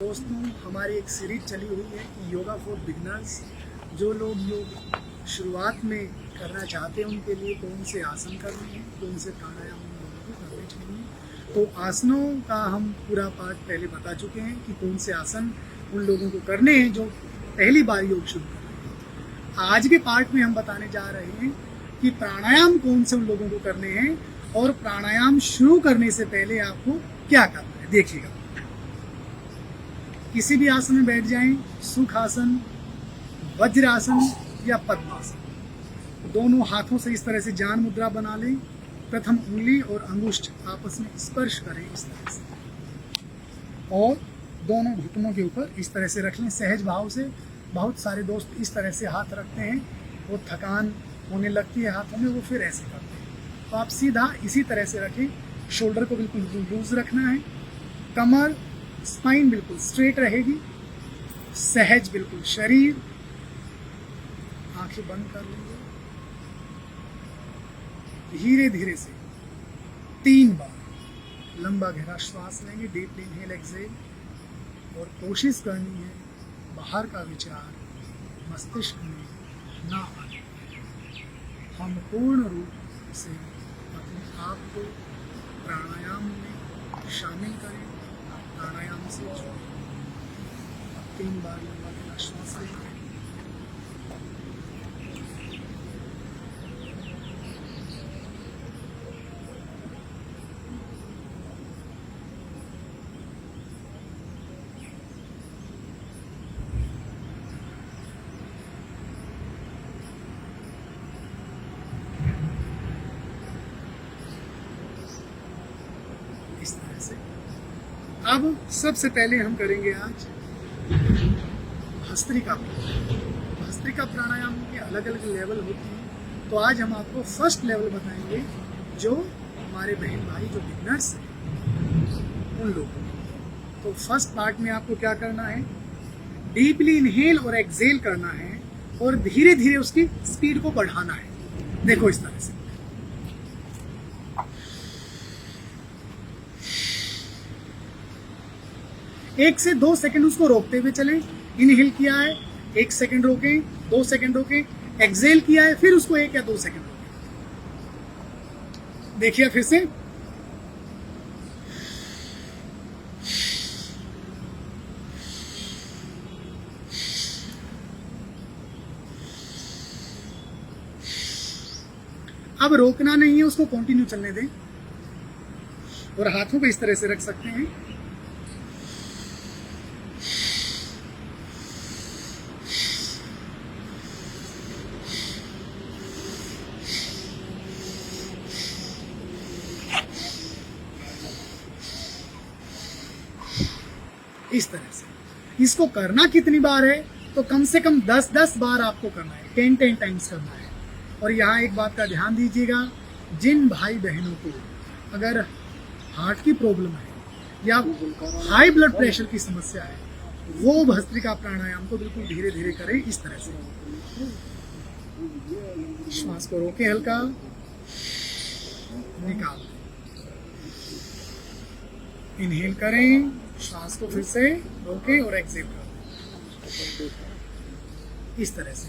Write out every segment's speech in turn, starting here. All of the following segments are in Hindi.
दोस्तों, हमारी एक सीरीज चली हुई है कि योगा फॉर बिगनर्स। जो लोग योग शुरुआत में करना चाहते हैं उनके लिए कौन से आसन करने हैं, कौन से प्राणायाम उन लोगों को करने चाहिए। तो आसनों का हम पूरा पार्ट पहले बता चुके हैं कि कौन से आसन उन लोगों को करने हैं जो पहली बार योग शुरू कर रहे हैं। आज के पार्ट में हम बताने जा रहे हैं कि प्राणायाम कौन से उन लोगों को करने हैं और प्राणायाम शुरू करने से पहले आपको क्या करना है। देखिएगा, किसी भी आसन में बैठ जाएं, सुखासन, वज्रासन या पद्मासन। दोनों हाथों से इस तरह से जान मुद्रा बना लें। प्रथम उंगली और अंगुष्ठ आपस में स्पर्श करें इस तरह से और दोनों घुटनों के ऊपर इस तरह से रख लें सहज भाव से। बहुत सारे दोस्त इस तरह से हाथ रखते हैं, वो थकान होने लगती है हाथों में, वो फिर ऐसे करते हैं। तो आप सीधा इसी तरह से रखें। शोल्डर को बिल्कुल लूज रखना है, कमर स्पाइन बिल्कुल स्ट्रेट रहेगी, सहज बिल्कुल शरीर। आंखें बंद कर लेंगे, धीरे धीरे से 3 बार लंबा गहरा श्वास लेंगे, डीपली इनहेल एक्सहेल। और कोशिश करनी है बाहर का विचार मस्तिष्क में ना आए। हम पूर्ण रूप से अपने आप को प्राणायाम में शामिल करें। प्राणायाम से 3 बार लंबा गहरा श्वास लें। इस तरह से अब सबसे पहले हम करेंगे आज भस्त्रिका। भस्त्रिका प्राणायाम के अलग अलग लेवल होते हैं, तो आज हम आपको फर्स्ट लेवल बताएंगे जो हमारे बहन भाई जो बिगनर्स हैं उन लोगों को। तो फर्स्ट पार्ट में आपको क्या करना है, डीपली इनहेल और एक्सहेल करना है और धीरे धीरे उसकी स्पीड को बढ़ाना है। देखो इस तरह से 1 से 2 सेकंड उसको रोकते हुए चलें। इनहेल किया है 1 सेकंड रोकें, 2 सेकंड रोकें, एक्सहेल किया है फिर उसको 1 या 2 सेकंड रोकें। देखिए फिर से अब रोकना नहीं है, उसको कंटिन्यू चलने दें और हाथों को इस तरह से रख सकते हैं। इस तरह से इसको करना कितनी बार है, तो कम से कम 10-10 बार आपको करना है, 10-10 टाइम्स करना है। और यहाँ एक बात का ध्यान दीजिएगा, जिन भाई बहनों को अगर हार्ट की प्रॉब्लम है या हाई ब्लड प्रेशर की समस्या है, वो भस्त्रिका प्राणायाम को बिल्कुल धीरे धीरे करें। इस तरह से श्वास को रोकें, हल्का निकाल, इनहेल करें, श्वास को फिर से रोकें और एक्सहेल करें इस तरह से।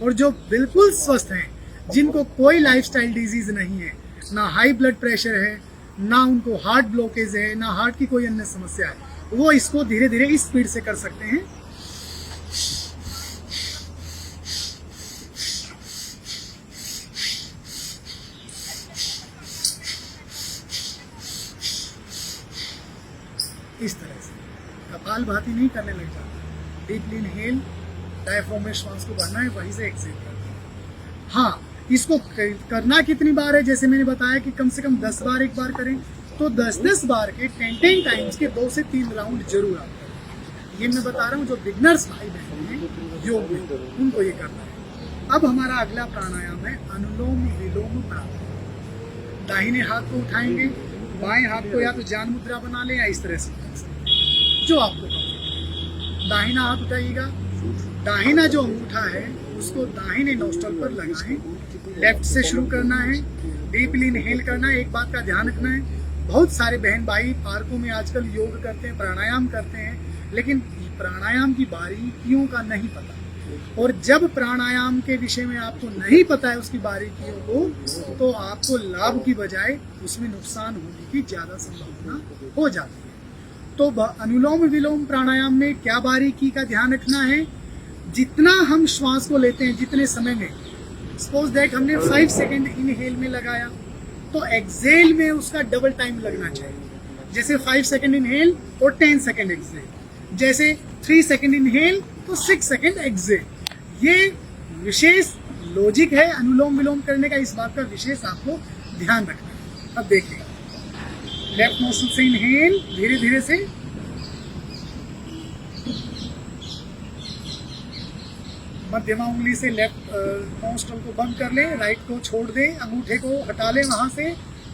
और जो बिल्कुल स्वस्थ हैं, जिनको कोई लाइफस्टाइल डिजीज नहीं है, ना हाई ब्लड प्रेशर है, ना उनको हार्ट ब्लॉकेज है, ना हार्ट की कोई अन्य समस्या है, वो इसको धीरे धीरे इस स्पीड से कर सकते हैं। इस तरह से कपाल भाती नहीं करने लग जाता। डीपली इनहेल, डायफ्राम में श्वास को भरना है, वहीं से एक्सहेल करना है। हाँ, इसको करना कितनी बार है, जैसे मैंने बताया कि कम से कम 10 बार एक बार करें, तो 10-10 बार के 10-10 टाइम्स के 2 से 3 राउंड जरूर आप करें। ये मैं बता रहा हूँ जो बिगनर्स भाई बहन हैं योग में, उनको ये करना है। अब हमारा अगला प्राणायाम है अनुलोम विलोम प्राणायाम। दाहिने हाथ को उठाएंगे, बाएं हाथ को या तो जान मुद्रा बना लें या इस तरह से जो आपको दाहिना हाथ उठाइएगा। दाहिना जो अंगूठा है उसको दाहिने नोस्ट्रल पर लगाएं। लेफ्ट से शुरू करना है, डीपली इनहेल करना है। एक बात का ध्यान रखना है, बहुत सारे बहन भाई पार्कों में आजकल योग करते हैं, प्राणायाम करते हैं, लेकिन प्राणायाम की बारीकियों का नहीं पता। और जब प्राणायाम के विषय में आपको नहीं पता है उसकी बारीकियों को, तो आपको लाभ की बजाय उसमें नुकसान होने की ज्यादा संभावना हो जाती है। तो अनुलोम विलोम प्राणायाम में क्या बारीकी का ध्यान रखना है, जितना हम श्वास को लेते हैं जितने समय में, सपोज दैट हमने 5 सेकेंड इनहेल में लगाया, तो एक्सेल में उसका डबल टाइम लगना चाहिए। जैसे 5 सेकेंड इनहेल और 10 सेकेंड एक्सेल, जैसे 3 सेकेंड इनहेल तो 6 सेकेंड एक्सेल। ये विशेष लॉजिक है अनुलोम विलोम करने का, इस बात का विशेष आपको ध्यान रखना है। अब देखिए, लेफ्ट नोस्ट्रल से इनहेल धीरे धीरे से, मध्यमा उंगली से लेफ्ट नोस्ट्रल को बंद कर ले, राइट को छोड़ दे, अंगूठे को हटा ले वहां से,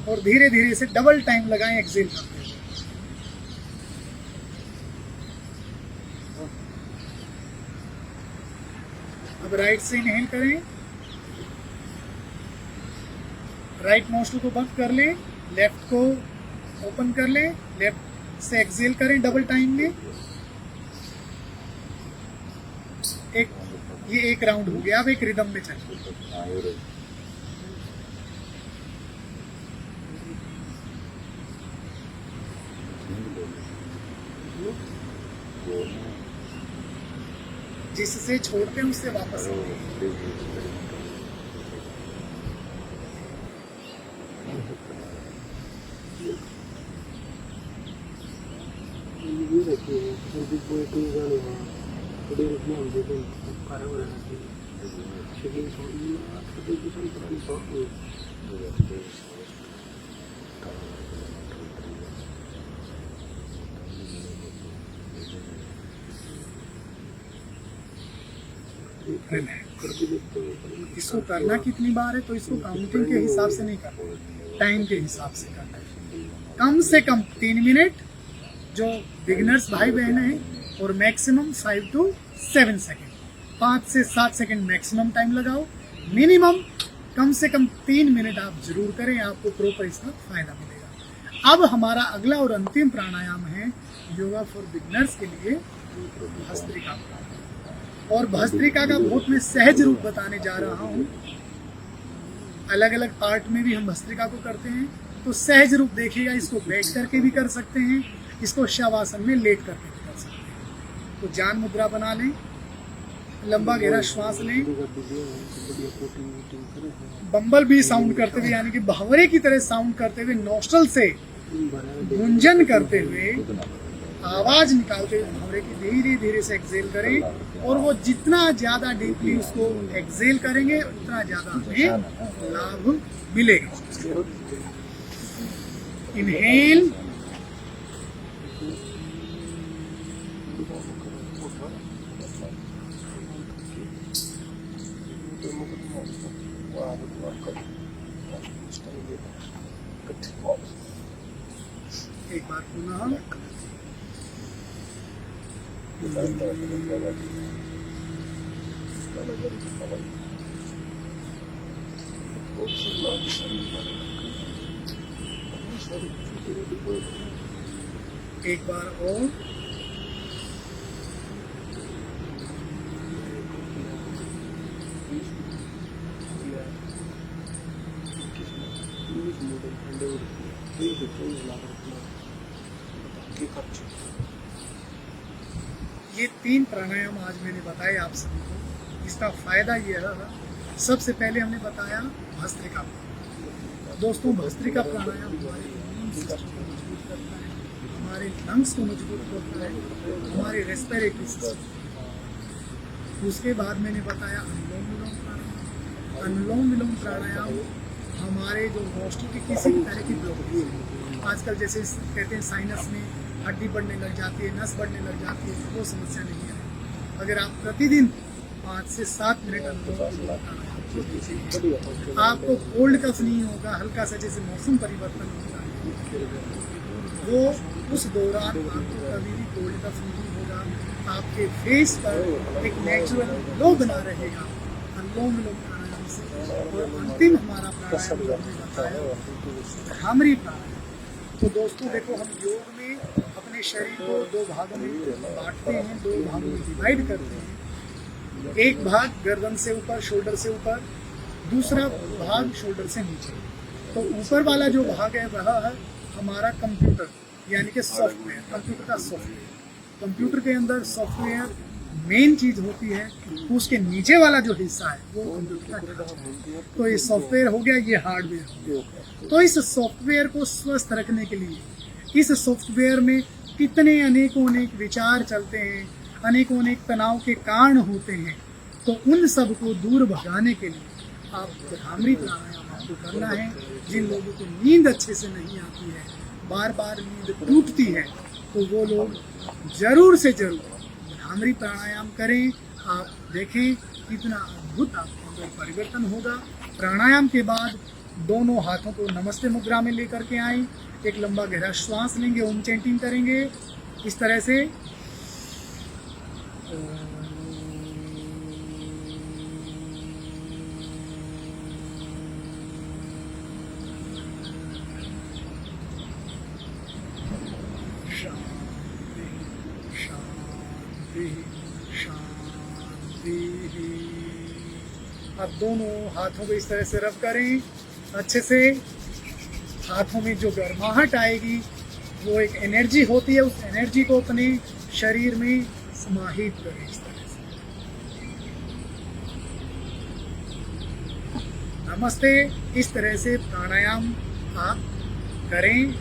और धीरे धीरे से डबल टाइम लगाएं एक्सेल करते हुए। अब राइट से इनहेल करें, राइट नोस्ट्रल को बंद कर ले, लेफ्ट को ओपन कर ले, लेफ्ट से एक्सेल करें डबल टाइम में। ये एक राउंड हो गया। अब एक रिदम में चलिए, जिससे छोड़ते हैं उससे वापस इसको करना कितनी बार है, तो इसको काउंटिंग के हिसाब से नहीं करना, टाइम के हिसाब से करना है। कम से कम 3 मिनट जो बिगिनर्स भाई बहन हैं, और मैक्सिमम 5 to 7 सेकेंड, 5 से 7 सेकेंड मैक्सिमम टाइम लगाओ। मिनिमम कम से कम 3 मिनट आप जरूर करें, आपको प्रॉपर इसका फायदा मिलेगा। अब हमारा अगला और अंतिम प्राणायाम है योगा फॉर बिगिनर्स के लिए भस्त्रिका। और भस्त्रिका का बहुत मैं सहज रूप बताने जा रहा हूँ। अलग अलग पार्ट में भी हम भस्त्रिका को करते हैं, तो सहज रूप देखिएगा। इसको बैठ करके भी कर सकते हैं, इसको शवासन में लेट करके भी कर सकते हैं। तो जान मुद्रा बना लें, लंबा गहरा श्वास लें, बम्बल भी साउंड करते हुए, यानी कि भंवरे की तरह साउंड करते हुए, नोस्ट्रल से गुंजन करते हुए, आवाज निकालते हुए भंवरे की धीरे धीरे से एक्सेल करें। और वो जितना ज्यादा डीपली उसको एक्सेल करेंगे उतना ज्यादा हमें लाभ मिलेगा। इनहेल, एक बार पुनः, एक बार और, ये 3 प्राणायाम आज मैंने बताए आप सभी को। इसका फायदा ये रहा, सबसे पहले हमने बताया भस्त्रिका। दोस्तों, भस्त्रिका प्राणायाम हमारे इम्यून सिस्टम को मजबूत करता है, हमारे लंग्स को मजबूत करता है, हमारे रेस्पिरेटरी सिस्टम। उसके बाद मैंने बताया अनुलोम विलोम प्राणायाम। अनुलोम विलोम प्राणायाम हमारे जो नोस्ट्रल की किसी भी तरह की ब्लॉकेज है, आजकल जैसे कहते हैं साइनस में हड्डी बढ़ने लग जाती है, नस बढ़ने लग जाती है, वो समस्या नहीं है। अगर आप प्रतिदिन 5 से 7 मिनट अनुलोम विलोम प्राणायाम, आपको कोल्ड कफ नहीं होगा। हल्का सा जैसे मौसम परिवर्तन होता है, वो उस दौरान आपको कभी भी कोल्ड कफ नहीं होगा। आपके फेस पर एक नेचुरल ग्लो बना रहेगा अनुलोम विलोम प्राणायाम से। और अंतिम हमारा प्राणायाम भ्रामरी प्राणायाम। तो दोस्तों देखो, हम योग में अपने अपने शरीर को दो भागों में बांटते हैं, दो भागों में डिवाइड करते हैं। एक भाग गर्दन से ऊपर, शोल्डर से ऊपर, दूसरा भाग शोल्डर से नीचे। तो ऊपर वाला जो भाग है वह है हमारा कंप्यूटर, यानी कि सॉफ्टवेयर, कंप्यूटर का सॉफ्टवेयर। कंप्यूटर के अंदर सॉफ्टवेयर मेन चीज होती है, तो उसके नीचे वाला जो हिस्सा है वो कंप्यूटर का ढांचा है। तो ये सॉफ्टवेयर हो गया, ये हार्डवेयर हो गया। तो इस सॉफ्टवेयर को स्वस्थ रखने के लिए इस सॉफ्टवेयर में कितने अनेकों अनेक विचार चलते हैं, अनेकों अनेक तनाव के कारण होते हैं। तो उन सब को दूर भगाने के लिए आप भ्रामरी प्राणायाम आपको करना है। जिन लोगों को नींद अच्छे से नहीं आती है, बार बार नींद टूटती है, तो वो लोग जरूर से जरूर भ्रामरी प्राणायाम करें। आप देखें कितना अद्भुत आपके अंदर परिवर्तन होगा। प्राणायाम के बाद दोनों हाथों को नमस्ते मुद्रा में लेकर के आएं, एक लंबा गहरा श्वास लेंगे, ओम चैंटिंग करेंगे इस तरह से। अब दोनों हाथों को इस तरह से रब करें अच्छे से। हाथों में जो गर्माहट आएगी वो एक एनर्जी होती है, उस एनर्जी को अपने शरीर में समाहित करें इस तरह से। नमस्ते, इस तरह से प्राणायाम आप करें।